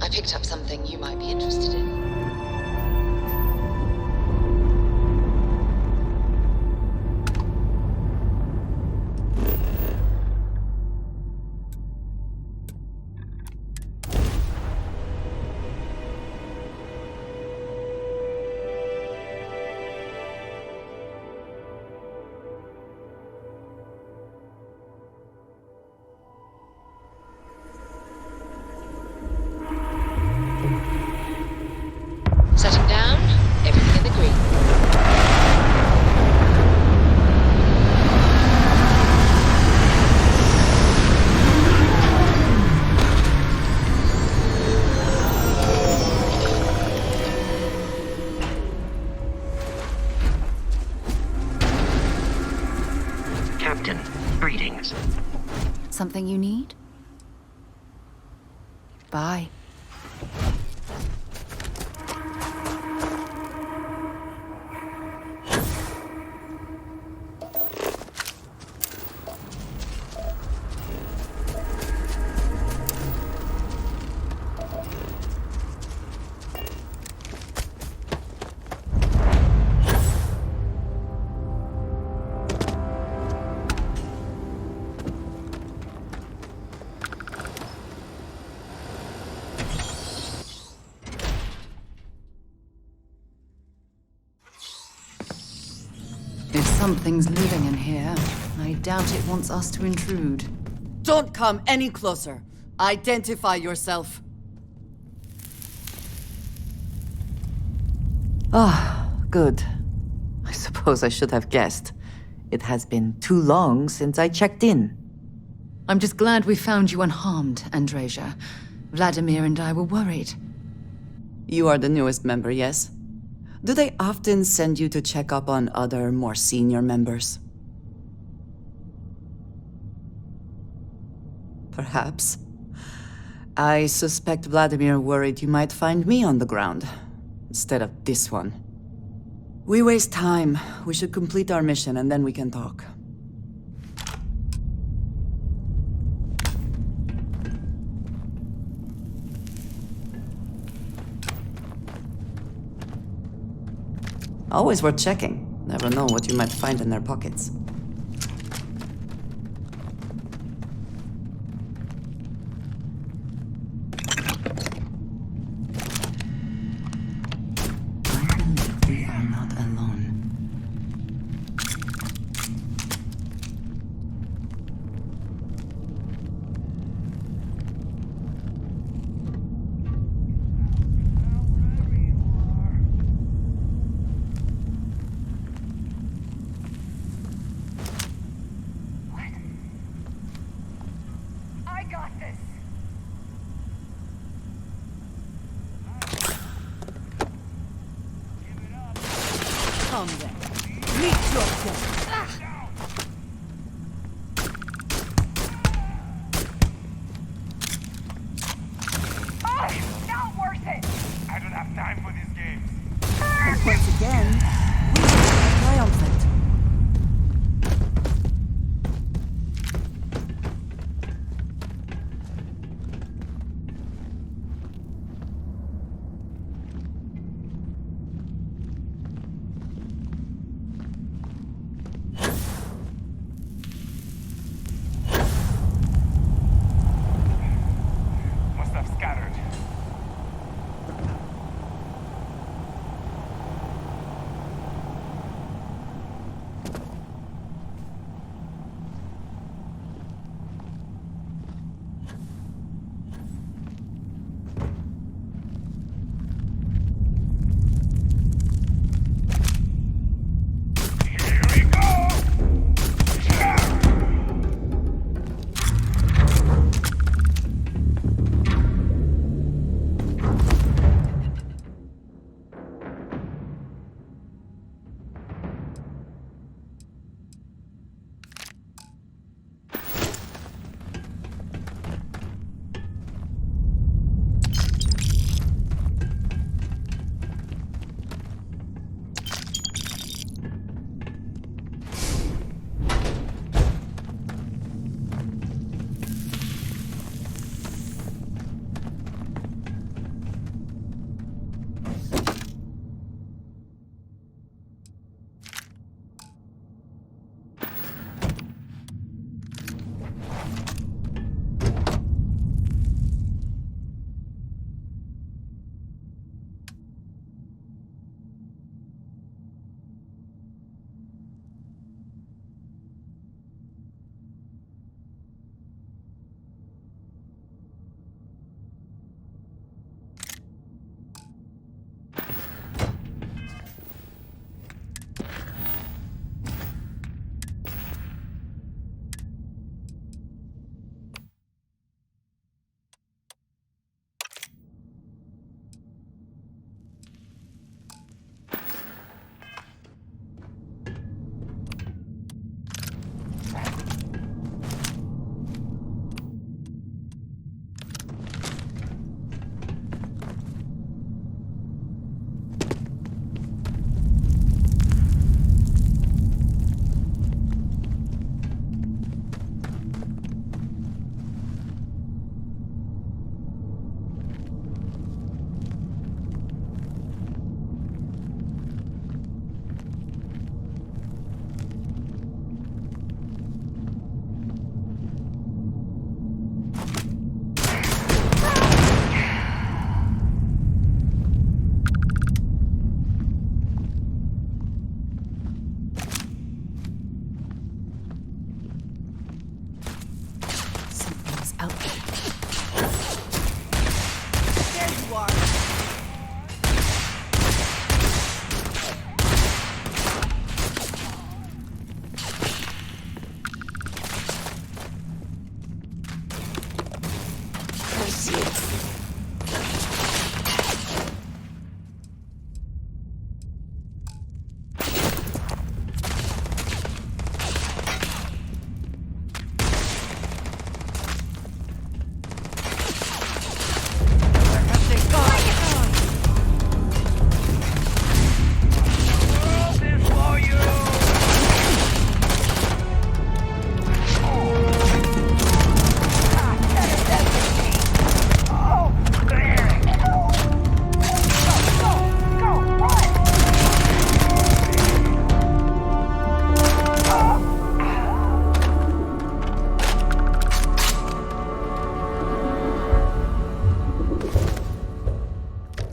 I picked up something you might be interested in. Setting down, everything in the green. Captain, greetings. Something you need? Bye. If something's living in here, I doubt it wants us to intrude. Don't come any closer. Identify yourself. Ah, good. I suppose I should have guessed. It has been too long since I checked in. I'm just glad we found you unharmed, Andreja. Vladimir and I were worried. You are the newest member, yes? Do they often send you to check up on other, more senior members? Perhaps. I suspect Vladimir worried you might find me on the ground, instead of this one. We waste time. We should complete our mission and then we can talk. Always worth checking. Never know what you might find in their pockets. We are not alone. Ouch. There you are. I see it.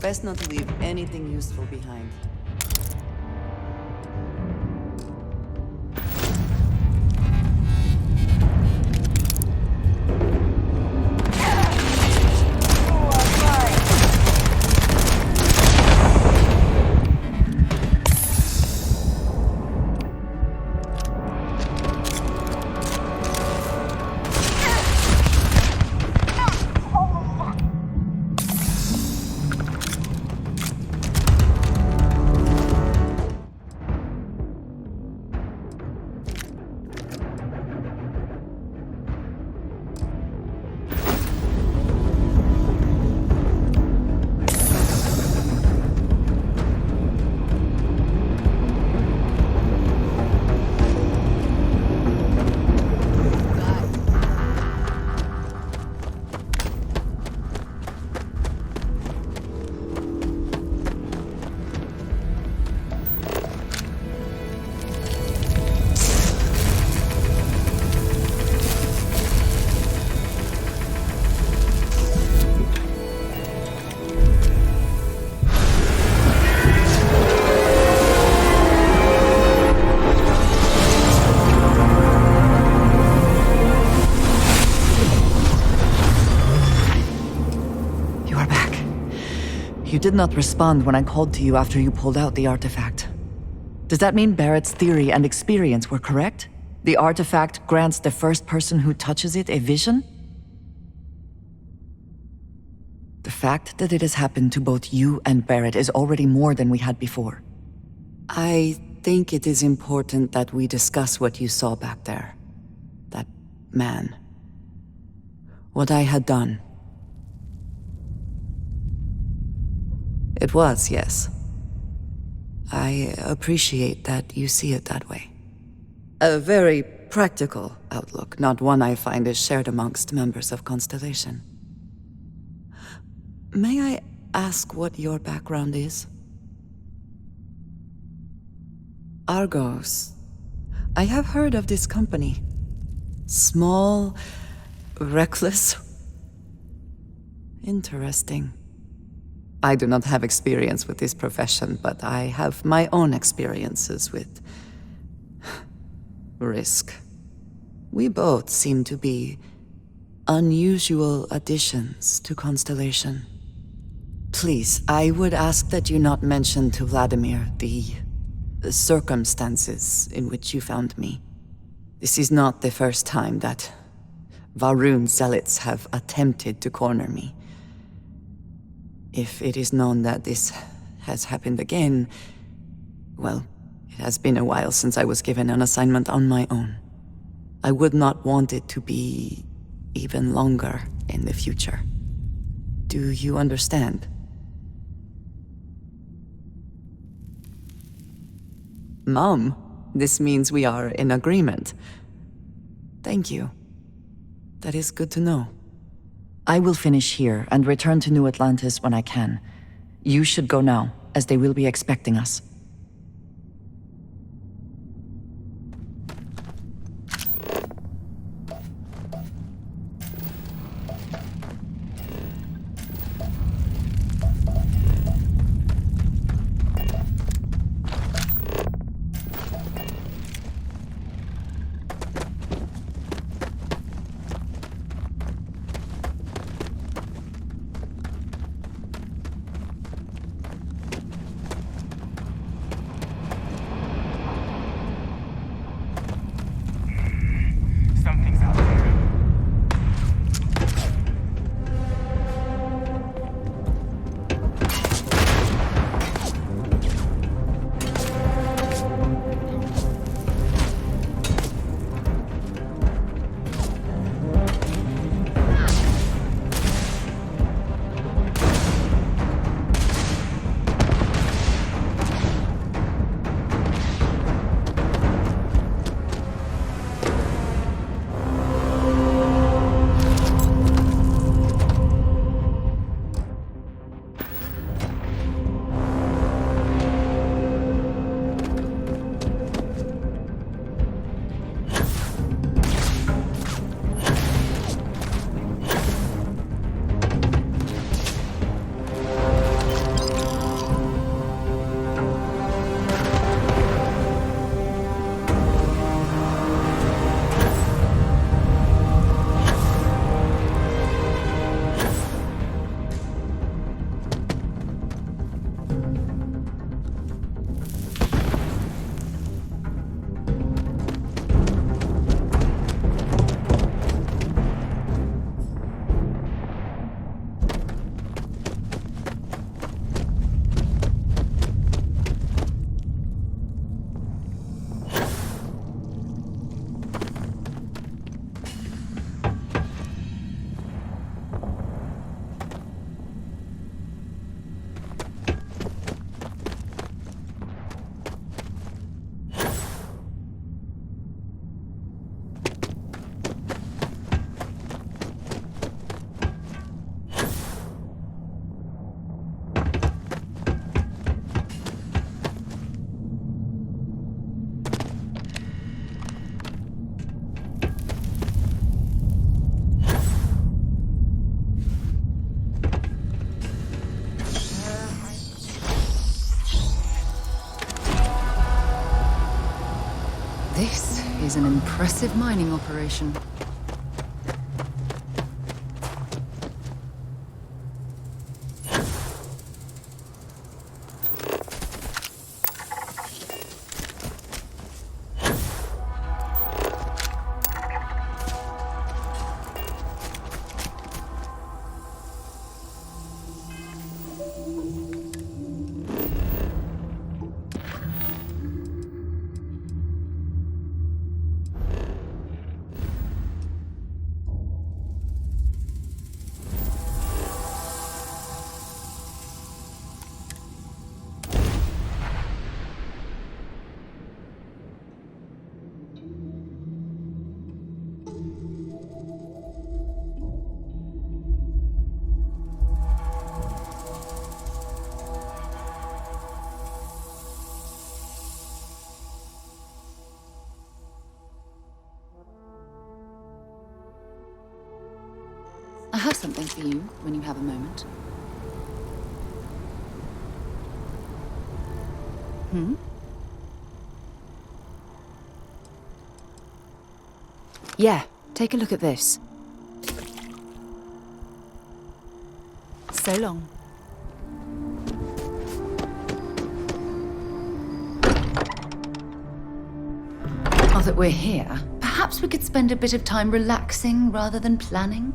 Best not to leave anything useful behind. You did not respond when I called to you after you pulled out the artifact. Does that mean Barrett's theory and experience were correct? The artifact grants the first person who touches it a vision? The fact that it has happened to both you and Barrett is already more than we had before. I think it is important that we discuss what you saw back there. That man. What I had done. It was, yes. I appreciate that you see it that way. A very practical outlook, not one I find is shared amongst members of Constellation. May I ask what your background is? Argos. I have heard of this company. Small, reckless. Interesting. I do not have experience with this profession, but I have my own experiences with risk. We both seem to be unusual additions to Constellation. Please, I would ask that you not mention to Vladimir the circumstances in which you found me. This is not the first time that Varun zealots have attempted to corner me. If it is known that this has happened again, well, it has been a while since I was given an assignment on my own. I would not want it to be even longer in the future. Do you understand? Mom, this means we are in agreement. Thank you. That is good to know. I will finish here and return to New Atlantis when I can. You should go now, as they will be expecting us. Impressive mining operation. I have something for you when you have a moment. Hmm? Yeah, take a look at this. So long. Now that we're here, perhaps we could spend a bit of time relaxing rather than planning?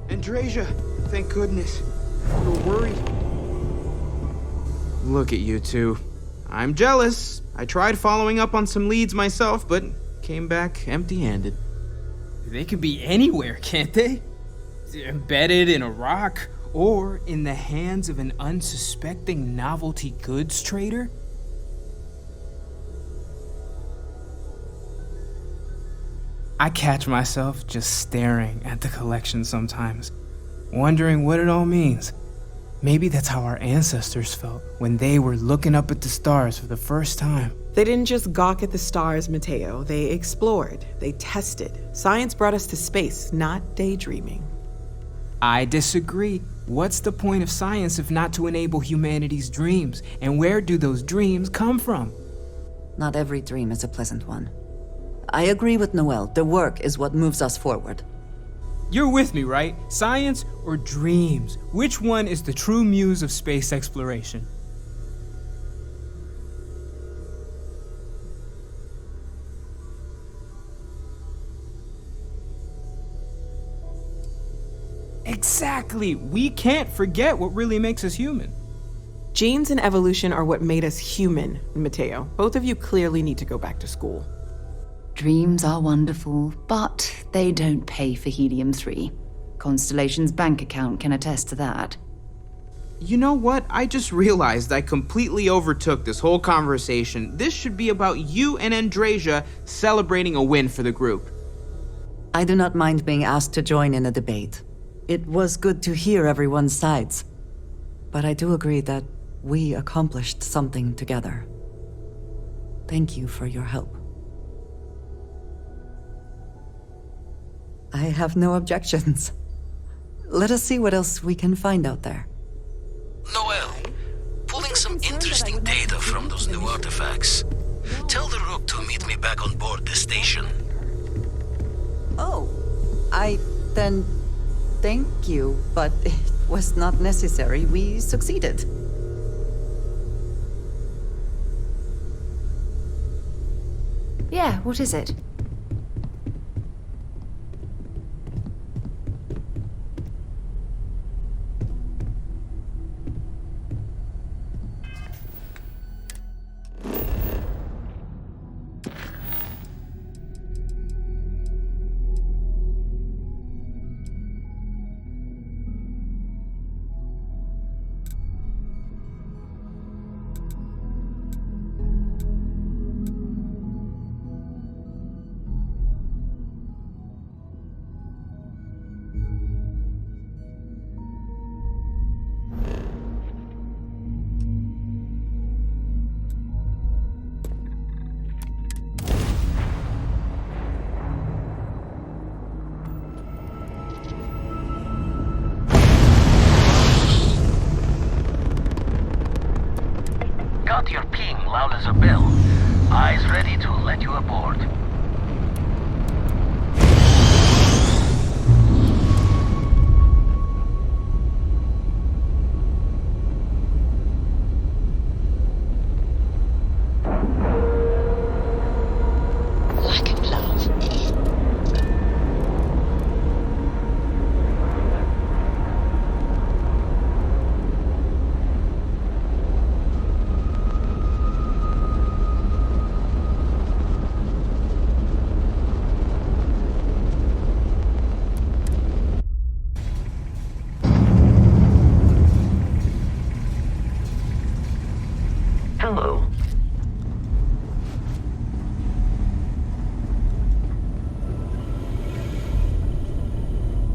Andrasia, thank goodness. We were worried. Look at you two. I'm jealous. I tried following up on some leads myself, but came back empty-handed. They can be anywhere, can't they? Embedded in a rock, or in the hands of an unsuspecting novelty goods trader? I catch myself just staring at the collection sometimes, wondering what it all means. Maybe that's how our ancestors felt when they were looking up at the stars for the first time. They didn't just gawk at the stars, Mateo. They explored. They tested. Science brought us to space, not daydreaming. I disagree. What's the point of science if not to enable humanity's dreams? And where do those dreams come from? Not every dream is a pleasant one. I agree with Noel. The work is what moves us forward. You're with me, right? Science or dreams? Which one is the true muse of space exploration? Exactly. We can't forget what really makes us human. Genes and evolution are what made us human, Mateo. Both of you clearly need to go back to school. Dreams are wonderful, but they don't pay for helium-3. Constellation's bank account can attest to that. You know what? I just realized I completely overtook this whole conversation. This should be about you and Andrasia celebrating a win for the group. I do not mind being asked to join in a debate. It was good to hear everyone's sides. But I do agree that we accomplished something together. Thank you for your help. I have no objections. Let us see what else we can find out there. Noel, pulling some interesting data from those new artifacts. Tell the Rook to meet me back on board the station. Oh, then thank you, but it was not necessary. We succeeded. Yeah, what is it? aboard. Lack of love. Hello.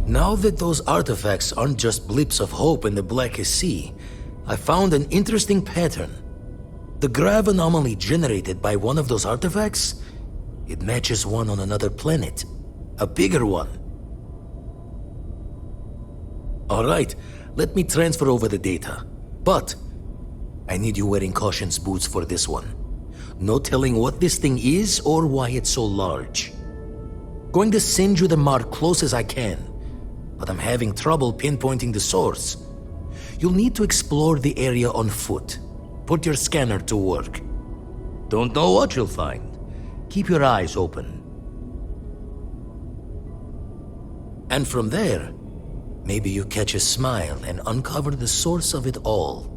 Now that those artifacts aren't just blips of hope in the blackest sea, I found an interesting pattern. The grav anomaly generated by one of those artifacts, it matches one on another planet. A bigger one. Alright, let me transfer over the data. But I need you wearing caution's boots for this one. No telling what this thing is or why it's so large. Going to send you the mark close as I can, but I'm having trouble pinpointing the source. You'll need to explore the area on foot. Put your scanner to work. Don't know what you'll find. Keep your eyes open. And from there, maybe you catch a smile and uncover the source of it all.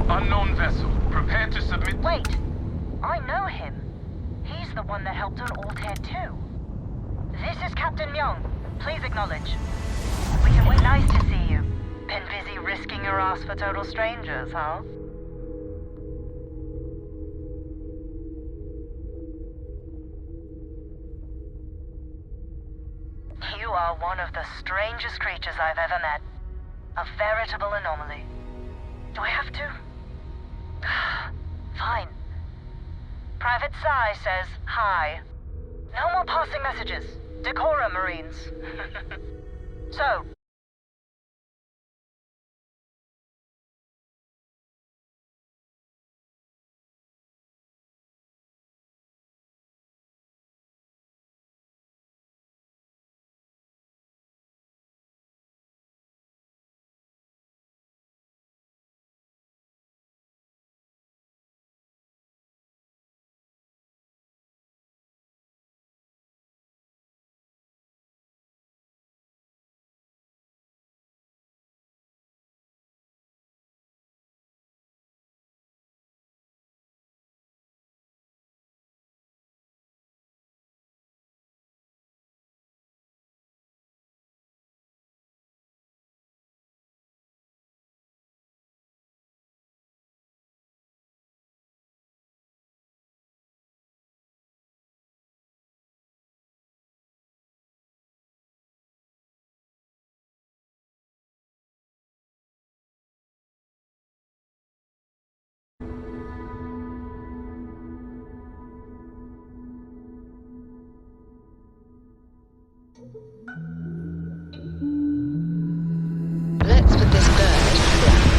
Unknown vessel. Prepare to submit. Wait! I know him. He's the one that helped on Altair 2. This is Captain Young. Please acknowledge. Nice to see you. Been busy risking your ass for total strangers, huh? You are one of the strangest creatures I've ever met. A veritable anomaly. Do I have to? Fine. Private Psy says hi. No more passing messages. Decorum, Marines. So, Let's put this bird ground.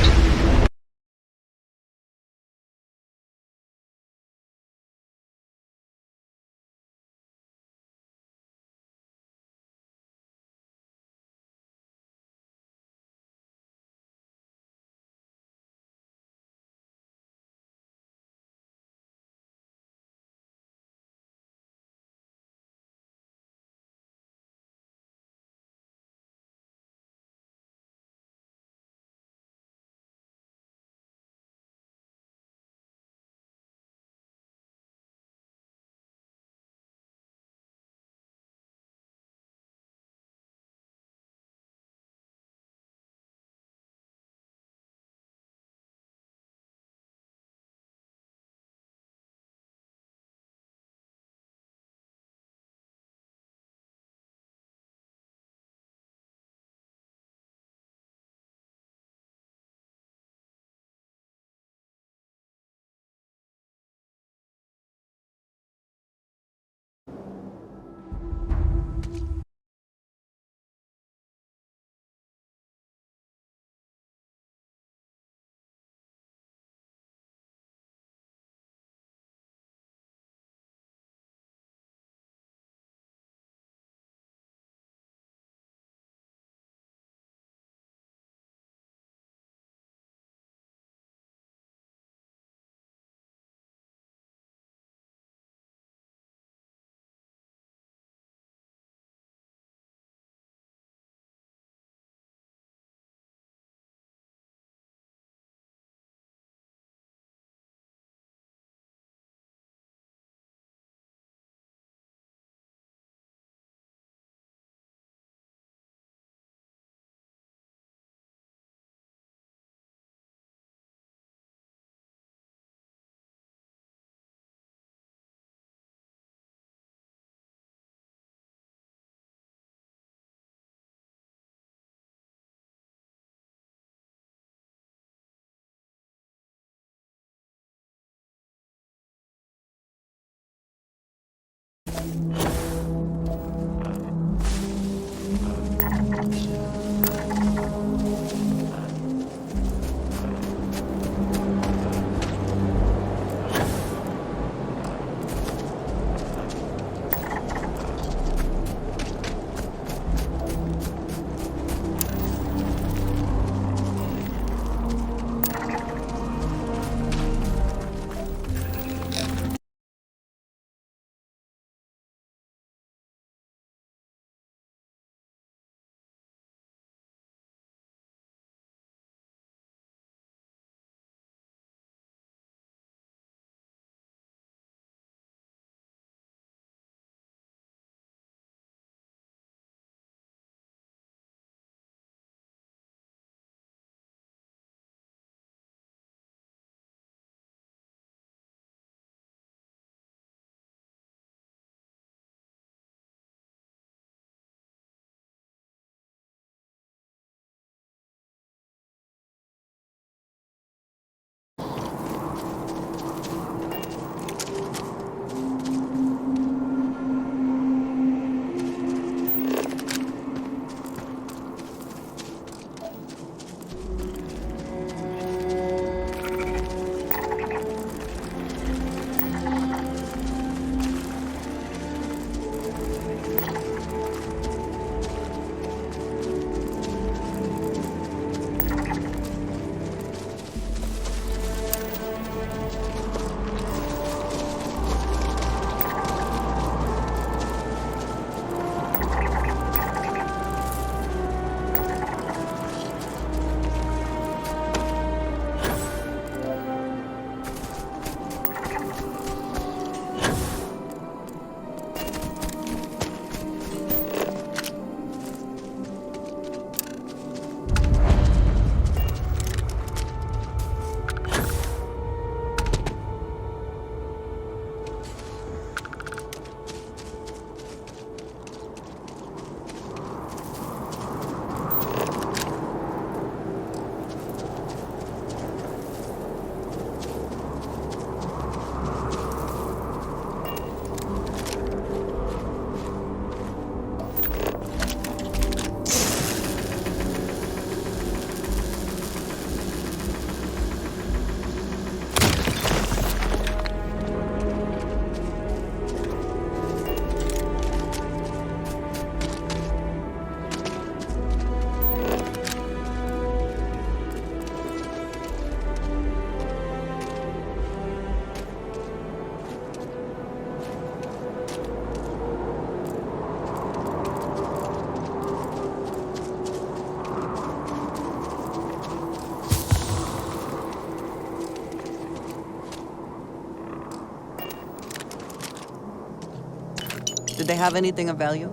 they have anything of value?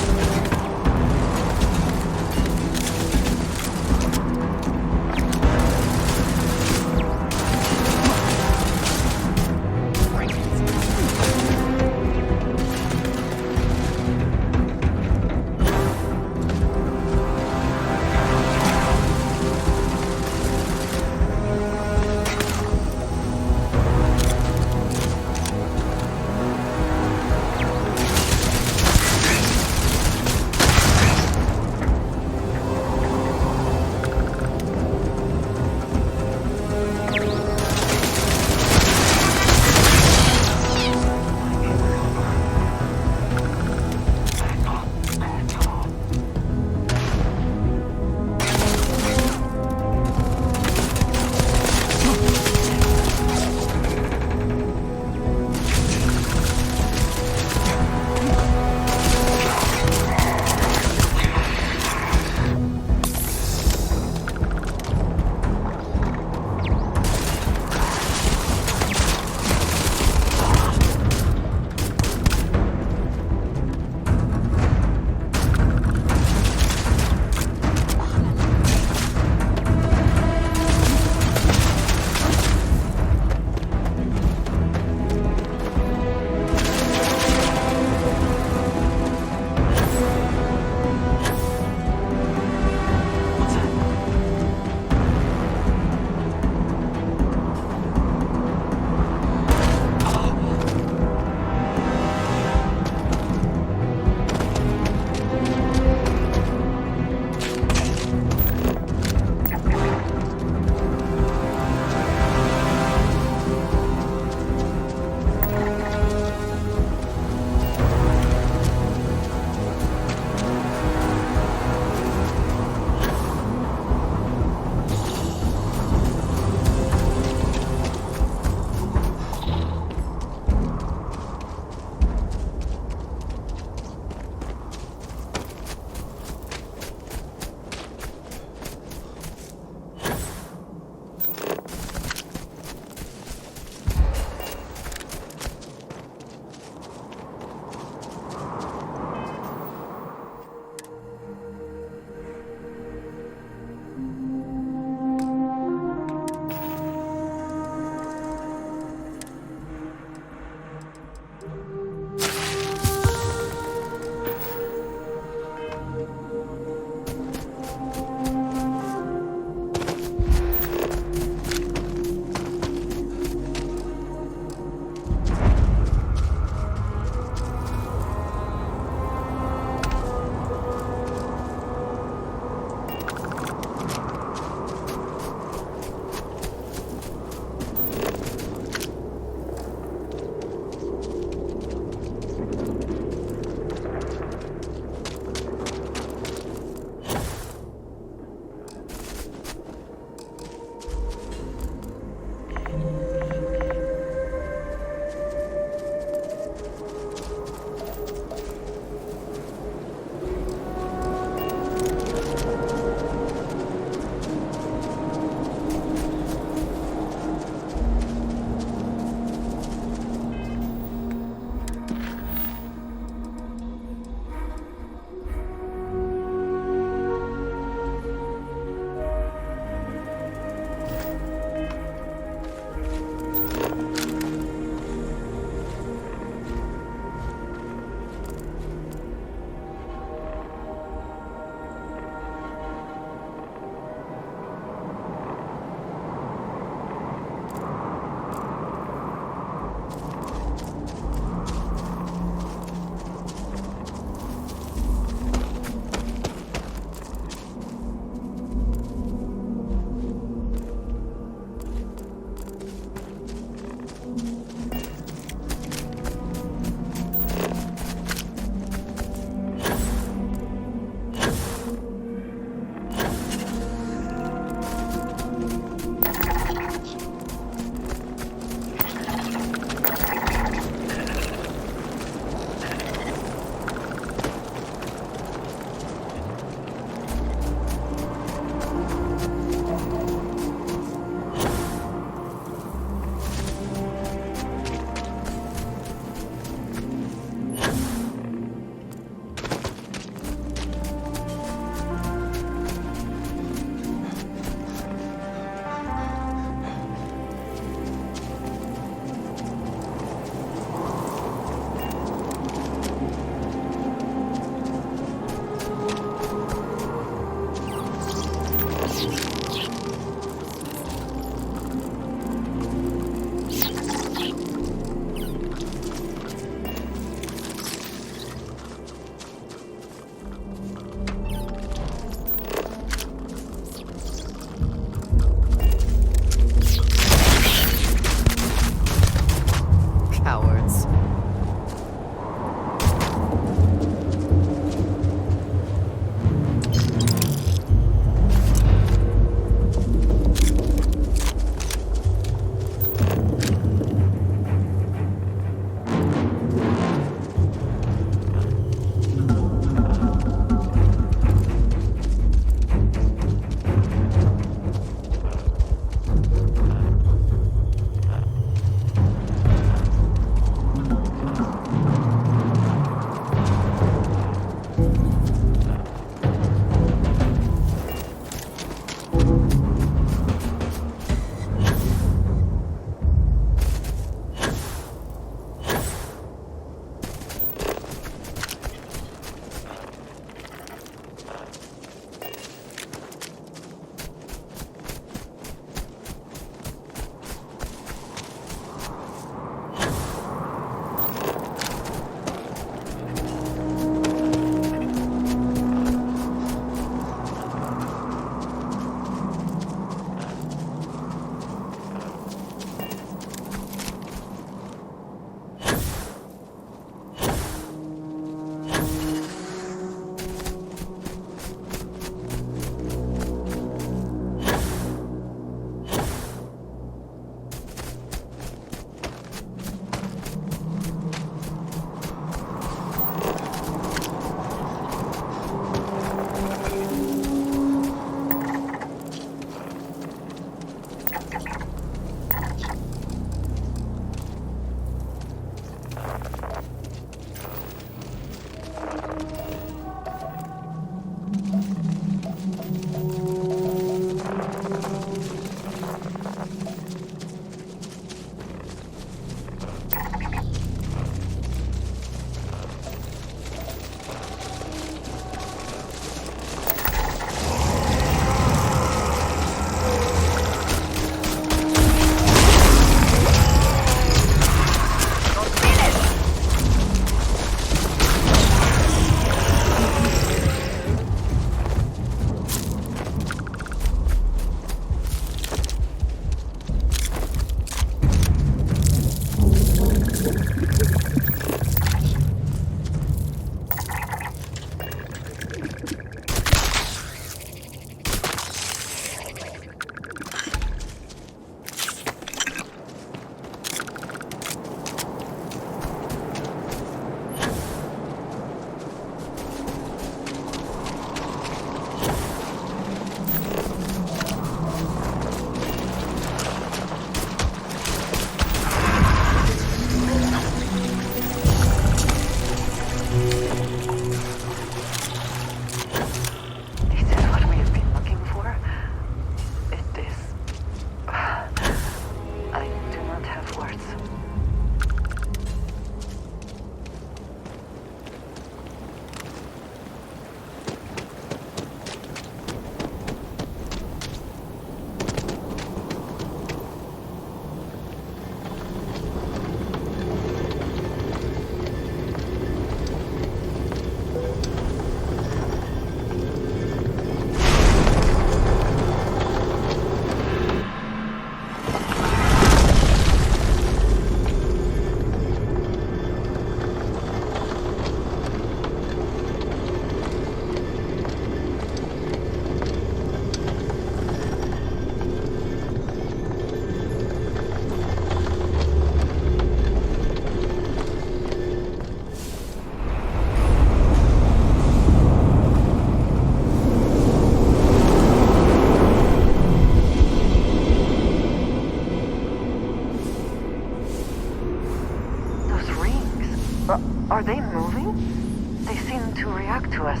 react to us.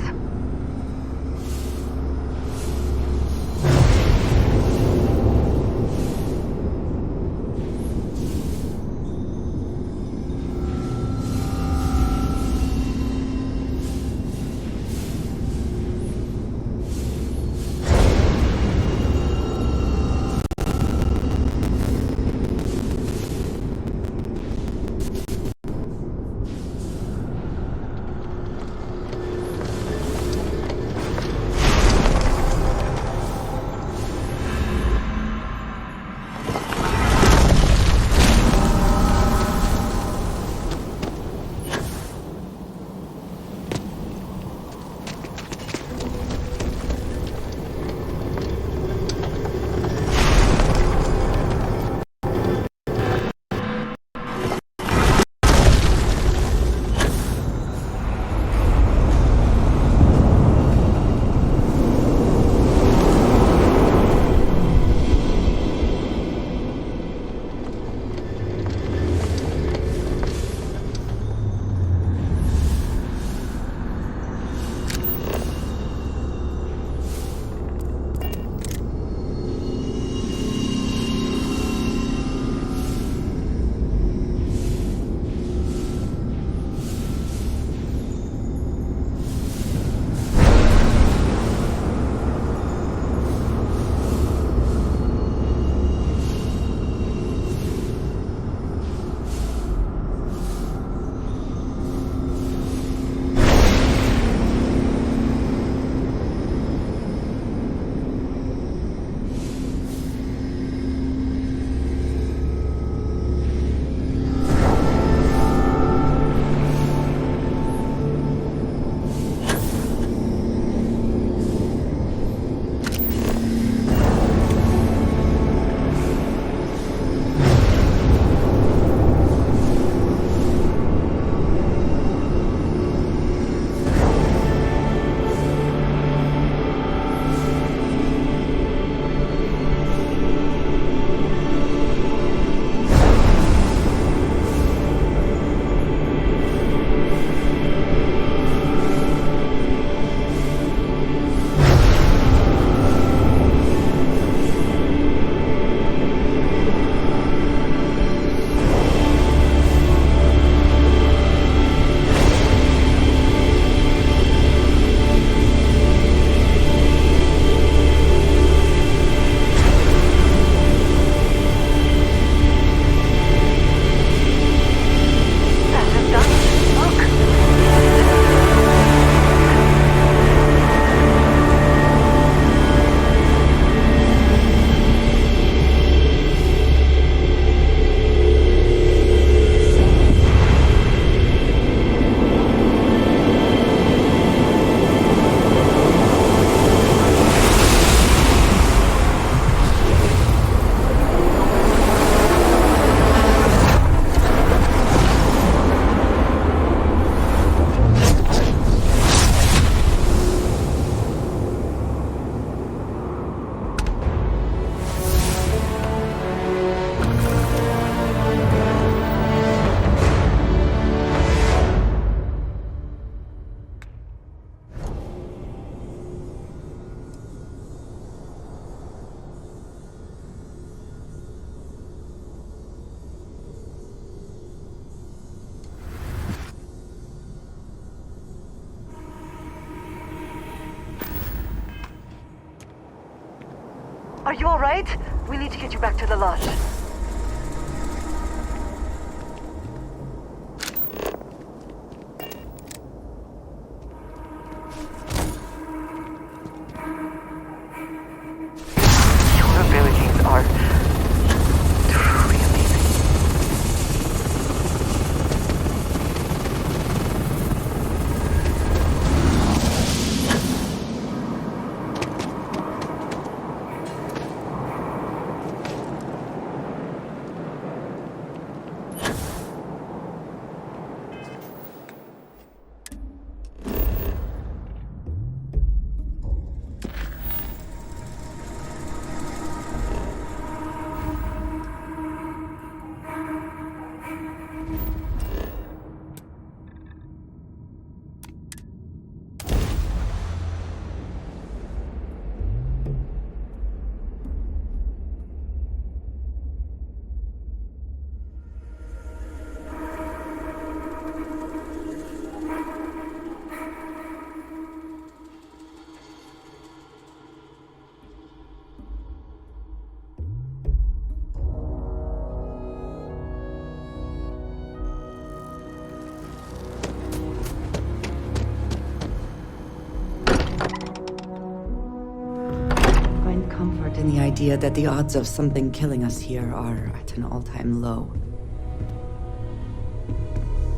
Are you alright? We need to get you back to the lodge. Your abilities are truly amazing. And the idea that the odds of something killing us here are at an all-time low.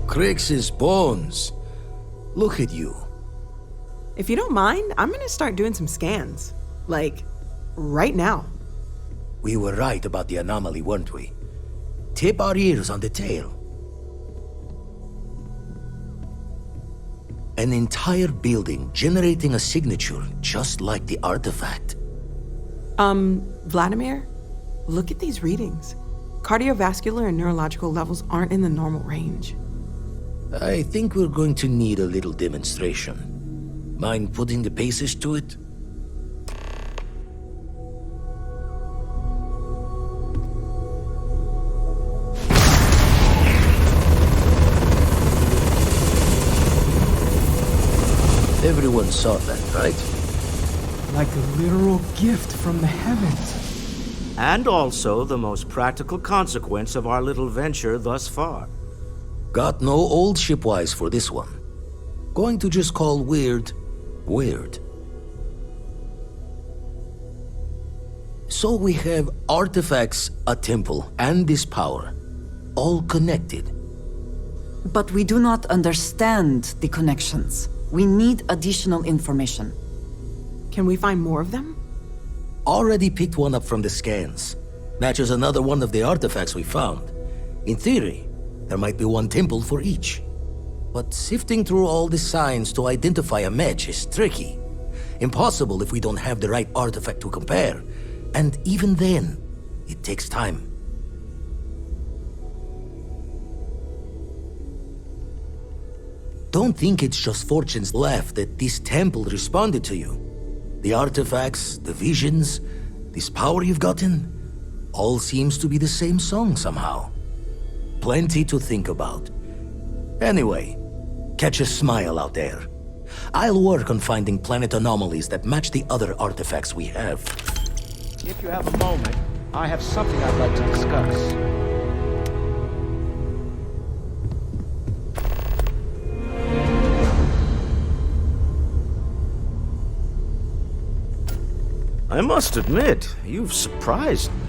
Crix's bones. Look at you. If you don't mind, I'm gonna start doing some scans. Like, right now. We were right about the anomaly, weren't we? Tip our ears on the tail. An entire building generating a signature just like the artifact. Vladimir, look at these readings. Cardiovascular and neurological levels aren't in the normal range. I think we're going to need a little demonstration. Mind putting the paces to it? Everyone saw that, right? Like a literal gift from the heavens. And also the most practical consequence of our little venture thus far. Got no old shipwise for this one. Going to just call weird, weird. So we have artifacts, a temple, and this power. All connected. But we do not understand the connections. We need additional information. Can we find more of them? Already picked one up from the scans. Matches another one of the artifacts we found. In theory, there might be one temple for each. But sifting through all the signs to identify a match is tricky. Impossible if we don't have the right artifact to compare. And even then, it takes time. Don't think it's just Fortune's laugh that this temple responded to you. The artifacts, the visions, this power you've gotten, all seems to be the same song somehow. Plenty to think about. Anyway, catch a smile out there. I'll work on finding planet anomalies that match the other artifacts we have. If you have a moment, I have something I'd like to discuss. I must admit, you've surprised me.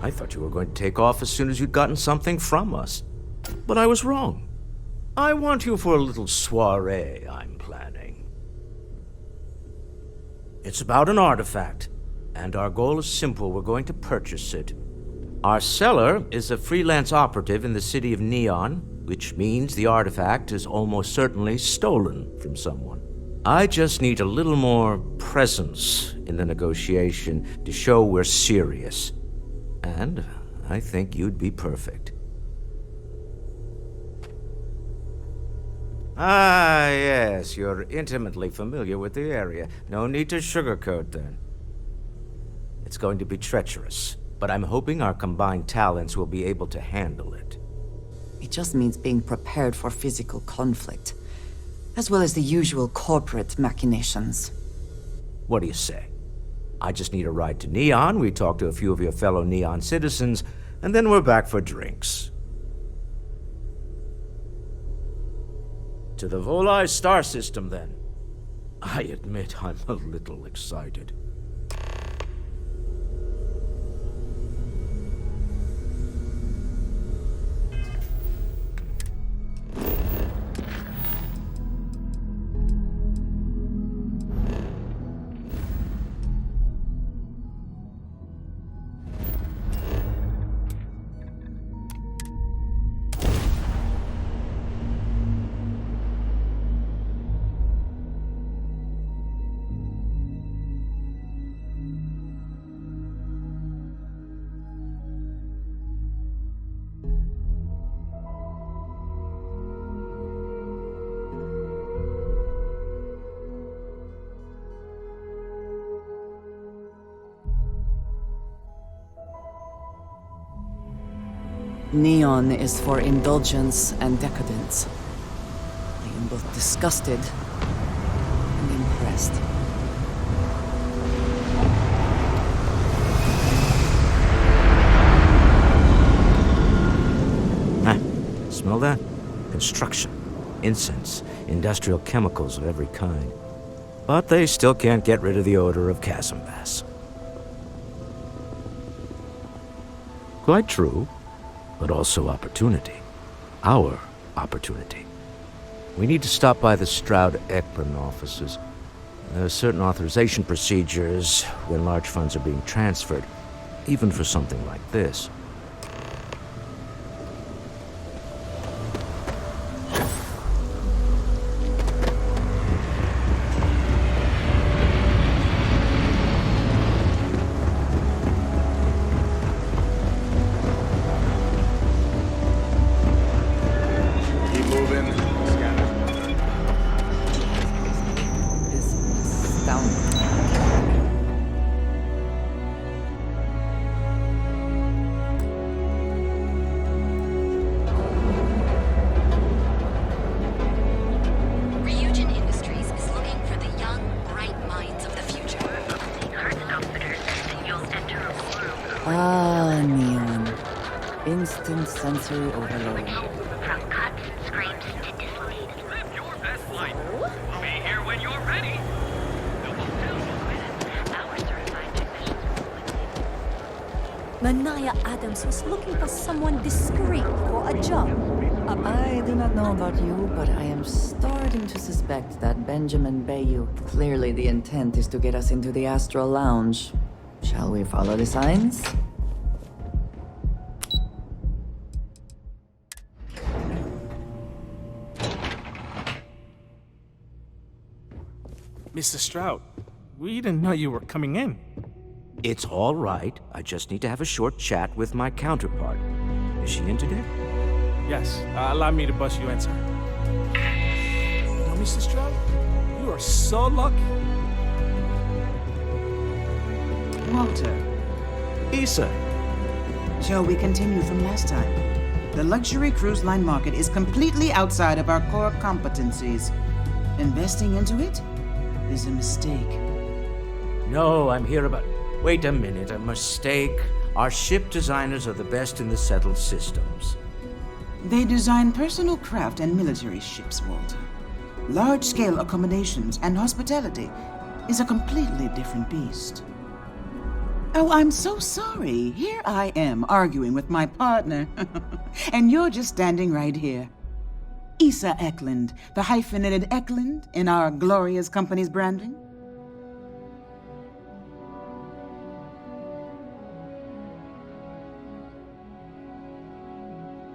I thought you were going to take off as soon as you'd gotten something from us. But I was wrong. I want you for a little soiree I'm planning. It's about an artifact, and our goal is simple. We're going to purchase it. Our seller is a freelance operative in the city of Neon, which means the artifact is almost certainly stolen from someone. I just need a little more presence in the negotiation to show we're serious. And I think you'd be perfect. Ah, yes, you're intimately familiar with the area. No need to sugarcoat then. It's going to be treacherous, but I'm hoping our combined talents will be able to handle it. It just means being prepared for physical conflict, as well as the usual corporate machinations. What do you say? I just need a ride to Neon, we talk to a few of your fellow Neon citizens, and then we're back for drinks. To the Volai star system, then. I admit I'm a little excited. Neon is for indulgence and decadence. I am both disgusted and impressed. Smell that? Construction, incense, industrial chemicals of every kind. But they still can't get rid of the odor of chasm bass. Quite true, but also opportunity. Our opportunity. We need to stop by the Stroud-Ekman offices. There are certain authorization procedures when large funds are being transferred, even for something like this. Keep moving. Is astounding. Ryujin Industries is looking for the young, bright minds of the future. Ah, Neon. Instant sensory overload. From cuts, screams to disbelief. Live your best life. We'll be here when you're ready. Our certified technicians Manaya Adams was looking for someone discreet for a job. I do not know about you, but I am starting to suspect that Benjamin Bayou. Clearly the intent is to get us into the Astral Lounge. Shall we follow the signs? Mr. Stroud, we didn't know you were coming in. It's all right. I just need to have a short chat with my counterpart. Is she in today? Yes, allow me to bust you in, sir. You know, Mr. Stroud, you are so lucky. Walter, Issa, shall we continue from last time? The luxury cruise line market is completely outside of our core competencies. Investing into it is a mistake. No, I'm here about... Wait a minute, a mistake? Our ship designers are the best in the settled systems. They design personal craft and military ships, Walter. Large-scale accommodations and hospitality is a completely different beast. Oh, I'm so sorry. Here I am arguing with my partner. And you're just standing right here. Issa Eklund, the hyphenated Eklund in our glorious company's branding.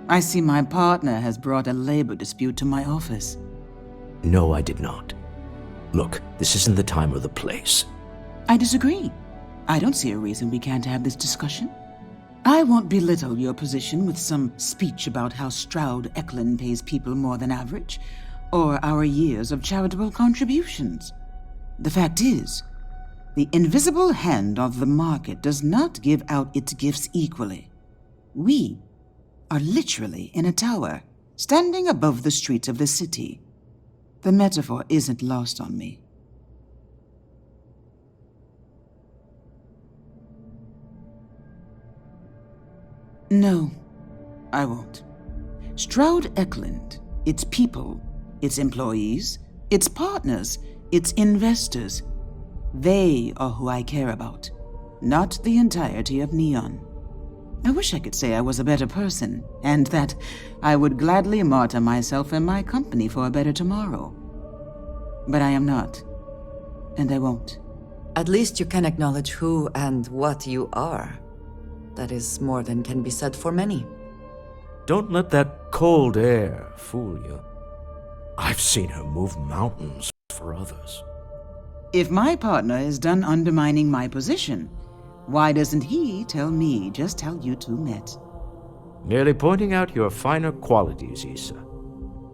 I see my partner has brought a labor dispute to my office. No, I did not. Look, this isn't the time or the place. I disagree. I don't see a reason we can't have this discussion. I won't belittle your position with some speech about how Stroud Eklund pays people more than average, or our years of charitable contributions. The fact is, the invisible hand of the market does not give out its gifts equally. We are literally in a tower, standing above the streets of the city. The metaphor isn't lost on me. No, I won't. Stroud Eklund, its people, its employees, its partners, its investors, they are who I care about, not the entirety of Neon. I wish I could say I was a better person, and that I would gladly martyr myself and my company for a better tomorrow. But I am not, and I won't. At least you can acknowledge who and what you are. That is more than can be said for many. Don't let that cold air fool you. I've seen her move mountains for others. If my partner is done undermining my position, why doesn't he tell me just how you two met? Merely pointing out your finer qualities, Issa.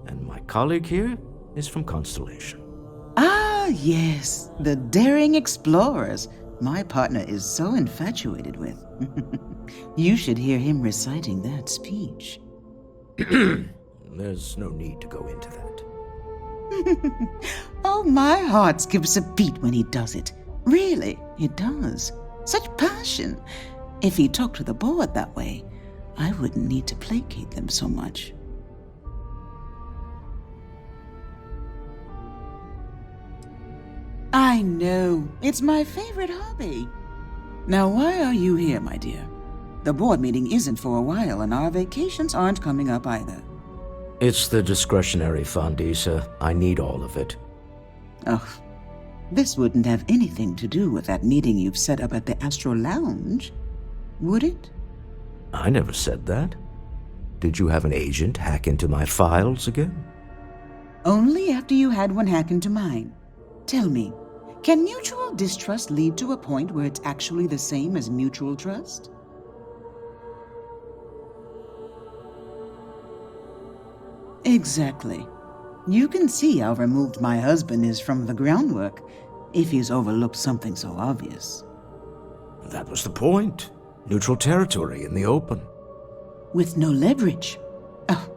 And my colleague here is from Constellation. Ah, yes, the daring explorers my partner is so infatuated with. You should hear him reciting that speech. There's no need to go into that. Oh, my heart skips a beat when he does it. Really, it does. Such passion. If he talked to the board that way, I wouldn't need to placate them so much. I know. It's my favorite hobby. Now, why are you here, my dear? The board meeting isn't for a while, and our vacations aren't coming up either. It's the discretionary fund, Issa. I need all of it. Oh, this wouldn't have anything to do with that meeting you've set up at the Astro Lounge, would it? I never said that. Did you have an agent hack into my files again? Only after you had one hack into mine. Tell me, can mutual distrust lead to a point where it's actually the same as mutual trust? Exactly. You can see how removed my husband is from the groundwork if he's overlooked something so obvious. That was the point. Neutral territory in the open. With no leverage. Oh,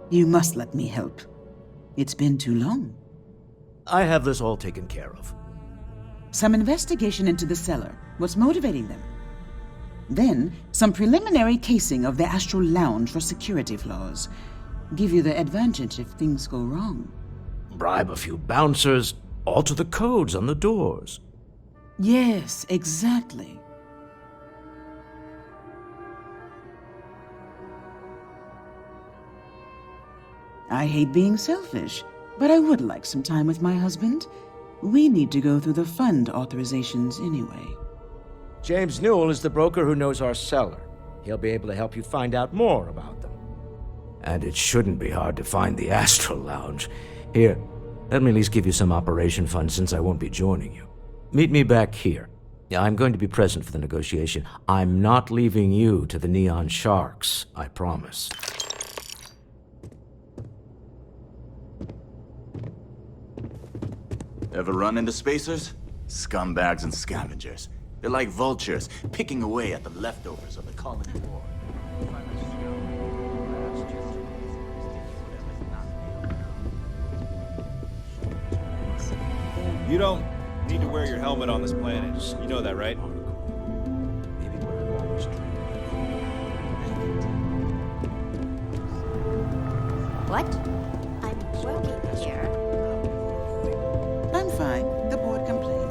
you must let me help. It's been too long. I have this all taken care of. Some investigation into the cellar. What's motivating them? Then, some preliminary casing of the Astral Lounge for security flaws. Give you the advantage if things go wrong. Bribe a few bouncers, alter the codes on the doors. Yes, exactly. I hate being selfish, but I would like some time with my husband. We need to go through the fund authorizations anyway. James Newell is the broker who knows our cellar. He'll be able to help you find out more about them. And it shouldn't be hard to find the Astral Lounge. Here, let me at least give you some operation funds since I won't be joining you. Meet me back here. I'm going to be present for the negotiation. I'm not leaving you to the Neon Sharks, I promise. Ever run into spacers? Scumbags and scavengers. They're like vultures, picking away at the leftovers of the colony war. You don't need to wear your helmet on this planet. You know that, right? What? I'm working here. I'm fine. The board complains.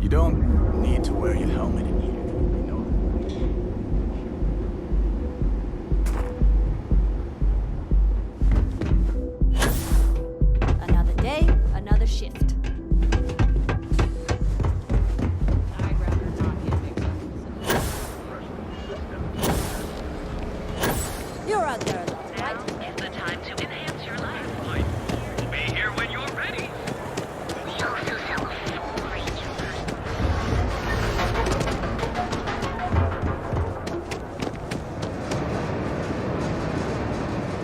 You don't need to wear your helmet in here, you know. Another day, another shift. You're out there alone, right? Now is the time to enhance your life. We'll be here when you're ready.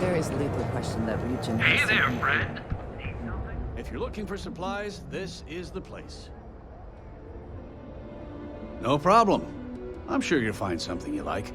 There is little question that region Hey has there, something- friend. If you're looking for supplies, this is the place. No problem. I'm sure you'll find something you like.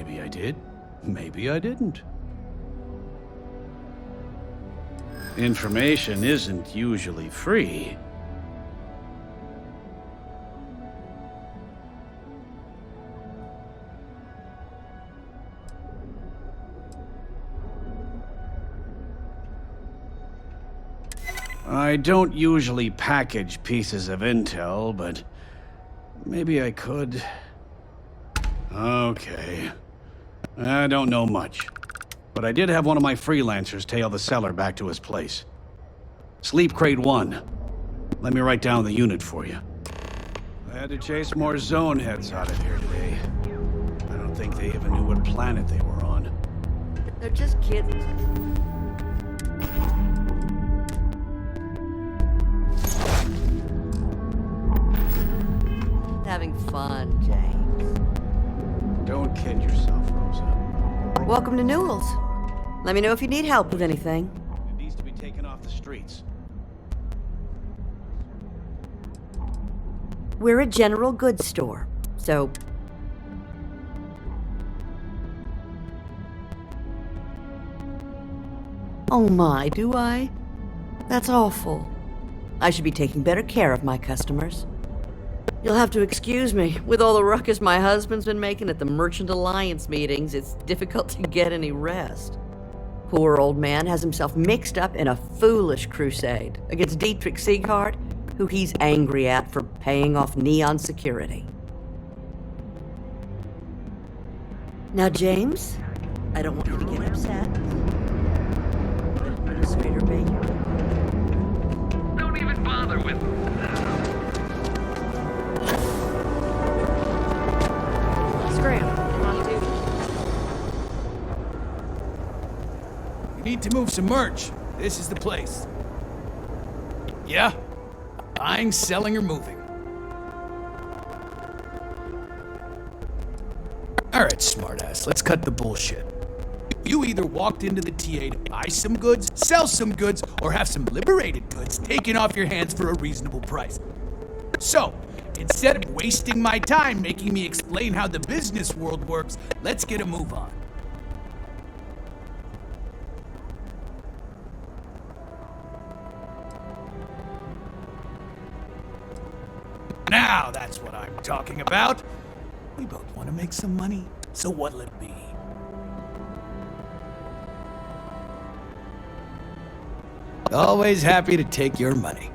Maybe I did. Maybe I didn't. Information isn't usually free. I don't usually package pieces of intel, but maybe I could. Okay. I don't know much, but I did have one of my freelancers tail the seller back to his place. Sleep Crate 1. Let me write down the unit for you. I had to chase more zone heads out of here today. I don't think they even knew what planet they were on. They're just kids. Having fun, James. Don't kid yourself, Rosa. Welcome to Newell's. Let me know if you need help with anything. It needs to be taken off the streets. We're a general goods store, so... Oh my, do I? That's awful. I should be taking better care of my customers. You'll have to excuse me. With all the ruckus my husband's been making at the Merchant Alliance meetings, it's difficult to get any rest. Poor old man has himself mixed up in a foolish crusade against Dietrich Sieghart, who he's angry at for paying off Neon security. Now, James, I don't want you to get upset. Administrator Baker. Don't even bother with them. Scram. Come on, dude. You need to move some merch. This is the place. Yeah? Buying, selling, or moving. Alright, smartass, let's cut the bullshit. You either walked into the TA to buy some goods, sell some goods, or have some liberated goods taken off your hands for a reasonable price. So, instead of wasting my time making me explain how the business world works, let's get a move on. Now that's what I'm talking about. We both want to make some money, so what'll it be? Always happy to take your money.